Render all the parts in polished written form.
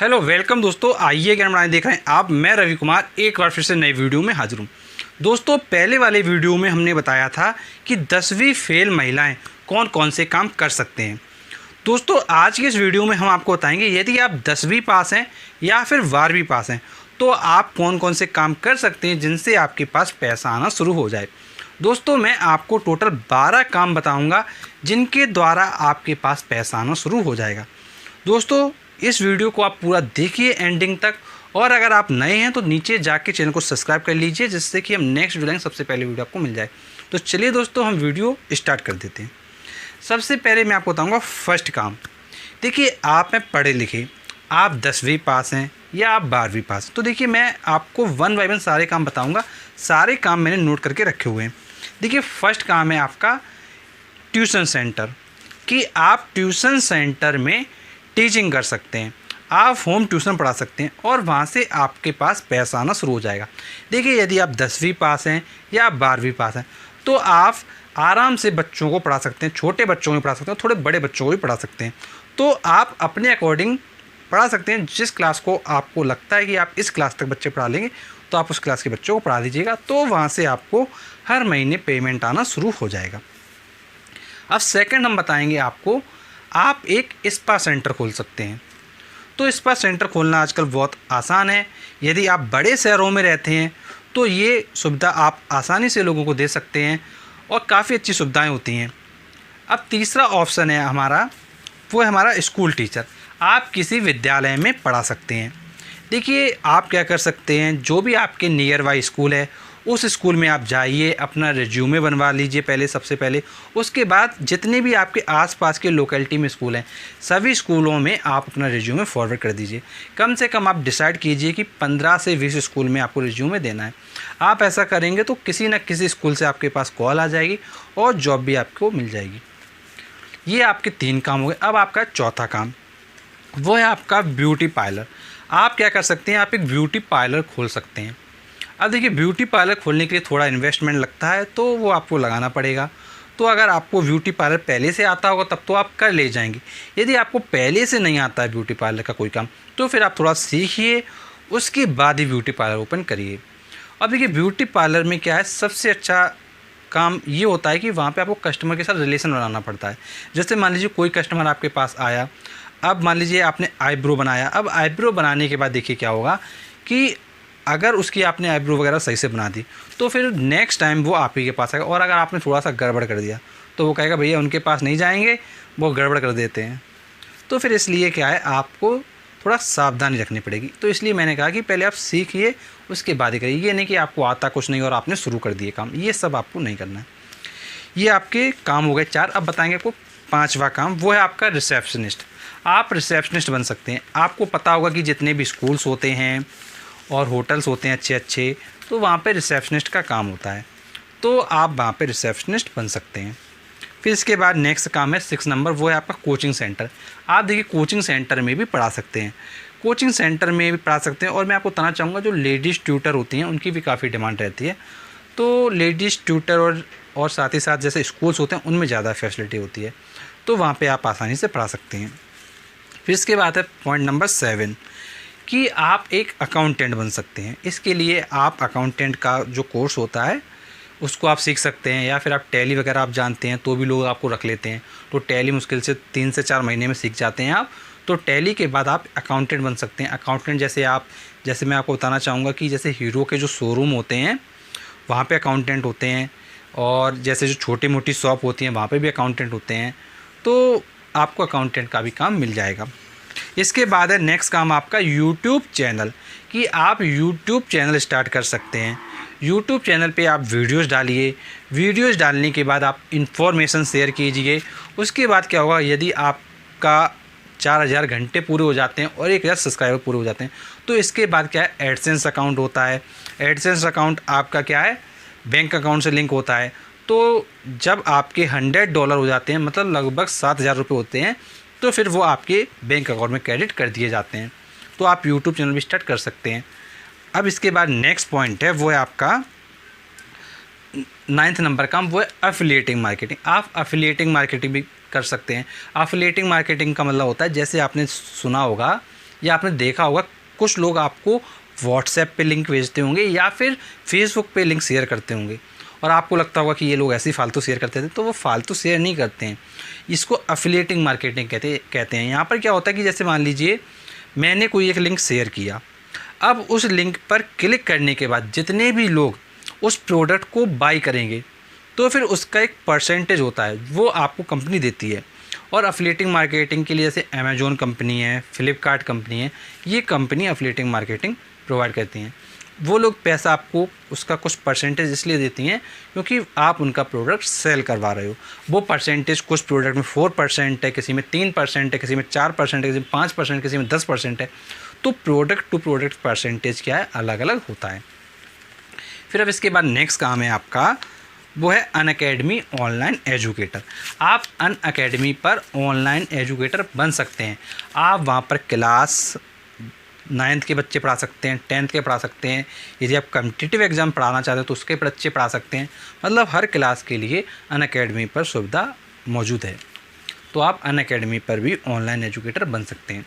Hello welcome दोस्तों, आइए ज्ञान बनाने देख रहे हैं आप। मैं रवि कुमार एक बार फिर से नई वीडियो में हाजिर हूँ। दोस्तों, पहले वाले वीडियो में हमने बताया था कि 10वीं फेल महिलाएं कौन कौन से काम कर सकते हैं। दोस्तों, आज की इस वीडियो में हम आपको बताएंगे यदि आप 10वीं पास हैं या फिर 12वीं पास हैं तो आप कौन कौन से काम कर सकते हैं जिनसे आपके पास पैसा आना शुरू हो जाए। दोस्तों, मैं आपको टोटल 12 काम बताऊँगा जिनके द्वारा आपके पास पैसा आना शुरू हो जाएगा। दोस्तों, इस वीडियो को आप पूरा देखिए एंडिंग तक, और अगर आप नए हैं तो नीचे जाके चैनल को सब्सक्राइब कर लीजिए जिससे कि हम नेक्स्ट वीडियो सबसे पहले वीडियो आपको मिल जाए। तो चलिए दोस्तों, हम वीडियो स्टार्ट कर देते हैं। सबसे पहले मैं आपको बताऊंगा फर्स्ट काम। देखिए, आप हैं पढ़े लिखे, आप 10वीं पास हैं या आप 12वीं पास, तो देखिए मैं आपको वन बाय वन सारे काम बताऊँगा। सारे काम मैंने नोट करके रखे हुए हैं। देखिए, फर्स्ट काम है आपका ट्यूशन सेंटर, कि आप ट्यूशन सेंटर में टीचिंग कर सकते हैं, आप होम ट्यूशन पढ़ा सकते हैं और वहाँ से आपके पास पैसा आना शुरू हो जाएगा। देखिए, यदि आप 10वीं पास हैं या आप 12वीं पास हैं तो आप आराम से बच्चों को पढ़ा सकते हैं, छोटे बच्चों को भी पढ़ा सकते हैं, थोड़े बड़े बच्चों को भी पढ़ा सकते हैं। तो आप अपने अकॉर्डिंग पढ़ा सकते हैं। जिस क्लास को आपको लगता है कि आप इस क्लास तक बच्चे पढ़ा लेंगे तो आप उस क्लास के बच्चों को पढ़ा दीजिएगा, तो वहाँ से आपको हर महीने पेमेंट आना शुरू हो जाएगा। अब सेकेंड हम बताएँगे आपको, आप एक स्पा सेंटर खोल सकते हैं। तो स्पा सेंटर खोलना आजकल बहुत आसान है। यदि आप बड़े शहरों में रहते हैं तो ये सुविधा आप आसानी से लोगों को दे सकते हैं और काफ़ी अच्छी सुविधाएं होती हैं। अब तीसरा ऑप्शन है हमारा, वो है हमारा स्कूल टीचर। आप किसी विद्यालय में पढ़ा सकते हैं। देखिए, आप क्या कर सकते हैं, जो भी आपके नियर बाई स्कूल है उस स्कूल में आप जाइए, अपना रिज्यूमे बनवा लीजिए पहले, सबसे पहले। उसके बाद जितने भी आपके आसपास के लोकेलिटी में स्कूल हैं सभी स्कूलों में आप अपना रिज्यूमे फॉरवर्ड कर दीजिए। कम से कम आप डिसाइड कीजिए कि 15 से 20 स्कूल में आपको रिज्यूमे देना है। आप ऐसा करेंगे तो किसी न किसी स्कूल से आपके पास कॉल आ जाएगी और जॉब भी आपको मिल जाएगी। ये आपके 3 काम हो गए। अब आपका चौथा काम, वो है आपका ब्यूटी पार्लर। आप क्या कर सकते हैं, आप एक ब्यूटी पार्लर खोल सकते हैं। अब देखिए, ब्यूटी पार्लर खोलने के लिए थोड़ा इन्वेस्टमेंट लगता है तो वो आपको लगाना पड़ेगा। तो अगर आपको ब्यूटी पार्लर पहले से आता होगा तब तो आप कर ले जाएंगे। यदि आपको पहले से नहीं आता है ब्यूटी पार्लर का कोई काम तो फिर आप थोड़ा सीखिए, उसके बाद ही ब्यूटी पार्लर ओपन करिए। अब देखिए, ब्यूटी पार्लर में क्या है, सबसे अच्छा काम ये होता है कि वहाँ पे आपको कस्टमर के साथ रिलेशन बनाना पड़ता है। जैसे मान लीजिए कोई कस्टमर आपके पास आया, अब मान लीजिए आपने आईब्रो बनाया। अब आईब्रो बनाने के बाद देखिए क्या होगा कि अगर उसकी आपने आईब्रो वगैरह सही से बना दी तो फिर नेक्स्ट टाइम वो आप ही के पास आएगा। और अगर आपने थोड़ा सा गड़बड़ कर दिया तो वो कहेगा भैया उनके पास नहीं जाएंगे, वो गड़बड़ कर देते हैं। तो फिर इसलिए क्या है, आपको थोड़ा सावधानी रखनी पड़ेगी। तो इसलिए मैंने कहा कि पहले आप सीखिए, उसके बाद ही करिए। ये नहीं कि आपको आता कुछ नहीं और आपने शुरू कर दिए काम, ये सब आपको नहीं करना है। ये आपके काम हो गए 4। अब बताएंगे आपको 5वां काम, वो है आपका रिसेप्शनिस्ट। आप रिसेप्शनिस्ट बन सकते हैं। आपको पता होगा कि जितने भी स्कूल्स होते हैं और होटल्स होते हैं अच्छे अच्छे, तो वहाँ पे रिसेप्शनिस्ट का काम होता है। तो आप वहाँ पे रिसेप्शनिस्ट बन सकते हैं। फिर इसके बाद नेक्स्ट काम है 6 नंबर, वो है आपका कोचिंग सेंटर। आप देखिए, कोचिंग सेंटर में भी पढ़ा सकते हैं, कोचिंग सेंटर में भी पढ़ा सकते हैं। और मैं आपको बताना चाहूँगा, जो लेडीज़ ट्यूटर होती हैं उनकी भी काफ़ी डिमांड रहती है। तो लेडीज़ ट्यूटर और साथ ही साथ जैसे स्कूल्स होते हैं उनमें ज़्यादा फैसिलिटी होती है, तो वहाँ पर आप आसानी से पढ़ा सकते हैं। फिर इसके बाद है पॉइंट नंबर 7, कि आप एक अकाउंटेंट बन सकते हैं। इसके लिए आप अकाउंटेंट का जो कोर्स होता है उसको आप सीख सकते हैं, या फिर आप टैली वगैरह आप जानते हैं तो भी लोग आपको रख लेते हैं। तो टैली मुश्किल से 3 से 4 महीने में सीख जाते हैं आप। तो टैली के बाद आप अकाउंटेंट बन सकते हैं। अकाउंटेंट जैसे मैं आपको बताना चाहूँगा कि जैसे हीरो के जो शोरूम होते हैं वहाँ पे अकाउंटेंट होते हैं, और जैसे जो छोटी मोटी शॉप होती हैं वहाँ पे भी अकाउंटेंट होते हैं। तो आपको अकाउंटेंट का भी काम मिल जाएगा। इसके बाद है नेक्स्ट काम आपका यूट्यूब चैनल, कि आप यूट्यूब चैनल स्टार्ट कर सकते हैं। यूट्यूब चैनल पे आप वीडियोस डालिए। वीडियोस डालने के बाद आप इन्फॉर्मेशन शेयर कीजिए। उसके बाद क्या होगा, यदि आपका 4000 घंटे पूरे हो जाते हैं और 1000 सब्सक्राइबर पूरे हो जाते हैं तो इसके बाद क्या है, एडसेंस अकाउंट होता है। एडसेंस अकाउंट आपका क्या है, बैंक अकाउंट से लिंक होता है। तो जब आपके $100 हो जाते हैं, मतलब लगभग 7000 रुपये होते हैं, तो फिर वो आपके बैंक अकाउंट में क्रेडिट कर दिए जाते हैं। तो आप यूट्यूब चैनल भी स्टार्ट कर सकते हैं। अब इसके बाद नेक्स्ट पॉइंट है, वो है आपका 9th नंबर काम, वो है एफिलिएटिंग मार्केटिंग। आप एफिलिएटिंग मार्केटिंग भी कर सकते हैं। एफिलिएटिंग मार्केटिंग का मतलब होता है, जैसे आपने सुना होगा या आपने देखा होगा कुछ लोग आपको व्हाट्सएप पे लिंक भेजते होंगे या फिर फेसबुक पे लिंक शेयर करते होंगे और आपको लगता होगा कि ये लोग ऐसे ही फालतू शेयर करते थे, तो वो फालतू शेयर नहीं करते हैं। इसको एफिलिएटिंग मार्केटिंग कहते हैं। यहाँ पर क्या होता है कि जैसे मान लीजिए मैंने कोई एक लिंक शेयर किया, अब उस लिंक पर क्लिक करने के बाद जितने भी लोग उस प्रोडक्ट को बाई करेंगे तो फिर उसका एक परसेंटेज होता है, वो आपको कंपनी देती है। और एफिलिएटिंग मार्केटिंग के लिए जैसे अमेजोन कंपनी है, फ्लिपकार्ट कंपनी है, ये कंपनी एफिलिएटिंग मार्केटिंग प्रोवाइड करती हैं। वो लोग पैसा आपको उसका कुछ परसेंटेज इसलिए देती हैं क्योंकि आप उनका प्रोडक्ट सेल करवा रहे हो। वो परसेंटेज कुछ प्रोडक्ट में 4% है, किसी में 3% है, किसी में 4% है, किसी में 5%, किसी में 10% है। तो प्रोडक्ट टू प्रोडक्ट परसेंटेज क्या है, अलग अलग होता है। फिर अब इसके बाद नेक्स्ट काम है आपका, वो है अनअकैडमी ऑनलाइन एजुकेटर। आप अनअकैडमी पर ऑनलाइन एजुकेटर बन सकते हैं। आप वहाँ पर क्लास 9th के बच्चे पढ़ा सकते हैं, 10th के पढ़ा सकते हैं। यदि आप कॉम्पिटिटिव एग्ज़ाम पढ़ाना चाहते हो तो उसके बच्चे पढ़ा सकते हैं। मतलब हर क्लास के लिए अनअकैडमी पर सुविधा मौजूद है। तो आप अनअकैडमी पर भी ऑनलाइन एजुकेटर बन सकते हैं।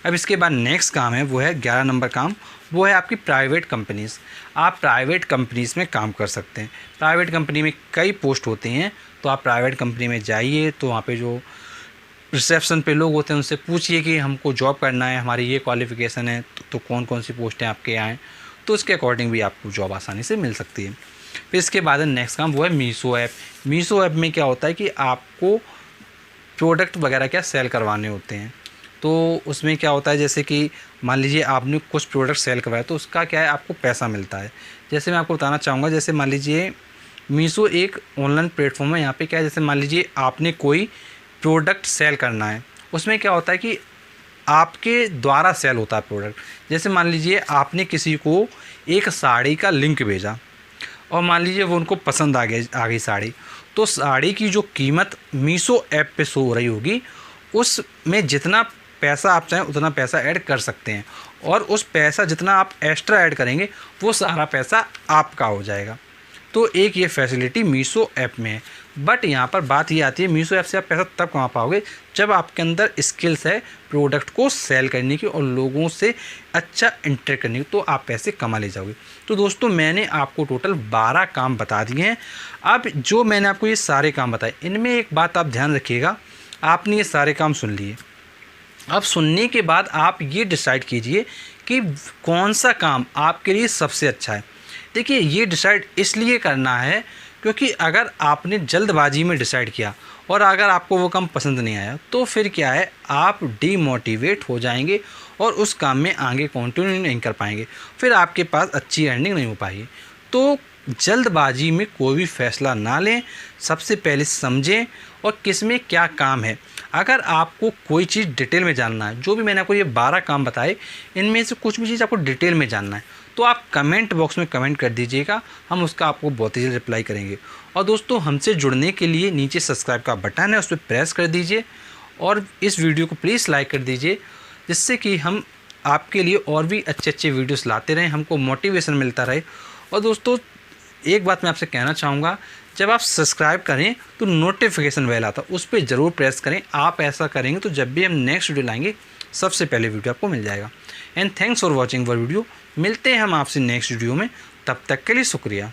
अब इसके बाद नेक्स्ट काम है, वो है 11 नंबर काम, वो है आपकी प्राइवेट कंपनीज़। आप प्राइवेट कंपनीज़ में काम कर सकते हैं। प्राइवेट कंपनी में कई पोस्ट होते हैं, तो आप प्राइवेट कंपनी में जाइए, तो वहाँ पे जो रिसेप्शन पे लोग होते हैं उनसे पूछिए कि हमको जॉब करना है, हमारी ये क्वालिफ़िकेशन है, तो कौन कौन सी पोस्टें आपके यहाँ हैं, तो उसके अकॉर्डिंग भी आपको जॉब आसानी से मिल सकती है। फिर इसके बाद नेक्स्ट काम, वो है मीशो ऐप। मीशो ऐप में क्या होता है कि आपको प्रोडक्ट वगैरह क्या सेल करवाने होते हैं। तो उसमें क्या होता है, जैसे कि मान लीजिए आपने कुछ प्रोडक्ट सेल करवाया तो उसका क्या है, आपको पैसा मिलता है। जैसे मैं आपको बताना चाहूँगा, जैसे मान लीजिए मीशो एक ऑनलाइन प्लेटफॉर्म है। यहाँ पे क्या है, जैसे मान लीजिए आपने कोई प्रोडक्ट सेल करना है, उसमें क्या होता है कि आपके द्वारा सेल होता है प्रोडक्ट। जैसे मान लीजिए आपने किसी को एक साड़ी का लिंक भेजा और मान लीजिए वो उनको पसंद आ गई साड़ी, तो साड़ी की जो कीमत मीशो ऐप पे शो हो रही होगी, उसमें जितना पैसा आप चाहें उतना पैसा ऐड कर सकते हैं और उस पैसा जितना आप एक्स्ट्रा ऐड करेंगे वो सारा पैसा आपका हो जाएगा। तो एक ये फैसिलिटी मीशो ऐप में है। बट यहाँ पर बात ये आती है, मीशो ऐप से आप पैसा तब कमा पाओगे जब आपके अंदर स्किल्स है प्रोडक्ट को सेल करने की और लोगों से अच्छा इंटरेक्ट करने की, तो आप पैसे कमा ले जाओगे। तो दोस्तों मैंने आपको टोटल 12 काम बता दिए हैं। अब जो मैंने आपको ये सारे काम बताए, इनमें एक बात आप ध्यान रखिएगा, आपने ये सारे काम सुन लिए। अब सुनने के बाद आप ये डिसाइड कीजिए कि कौन सा काम आपके लिए सबसे अच्छा है। देखिए ये डिसाइड इसलिए करना है क्योंकि अगर आपने जल्दबाजी में डिसाइड किया और अगर आपको वो काम पसंद नहीं आया तो फिर क्या है, आप डीमोटिवेट हो जाएंगे और उस काम में आगे कंटिन्यू नहीं कर पाएंगे, फिर आपके पास अच्छी अर्निंग नहीं हो पाएगी। तो जल्दबाजी में कोई भी फैसला ना लें, सबसे पहले समझें और किस में क्या काम है। अगर आपको कोई चीज़ डिटेल में जानना है, जो भी मैंने आपको ये 12 काम बताए, इनमें से कुछ भी चीज़ आपको डिटेल में जानना है तो आप कमेंट बॉक्स में कमेंट कर दीजिएगा, हम उसका आपको बहुत ही जल्द रिप्लाई करेंगे। और दोस्तों हमसे जुड़ने के लिए नीचे सब्सक्राइब का बटन है, उस पर प्रेस कर दीजिए और इस वीडियो को प्लीज़ लाइक कर दीजिए, जिससे कि हम आपके लिए और भी अच्छे अच्छे वीडियोस लाते रहें, हमको मोटिवेशन मिलता रहे। और दोस्तों एक बात मैं आपसे कहना चाहूँगा, जब आप सब्सक्राइब करें तो नोटिफिकेशन बेल आता है, उस पर ज़रूर प्रेस करें। आप ऐसा करेंगे तो जब भी हम नेक्स्ट वीडियो लाएंगे सबसे पहले वीडियो आपको मिल जाएगा। And thanks for watching were video. मिलते हैं हम आपसे नेक्स्ट वीडियो में, तब तक के लिए शुक्रिया।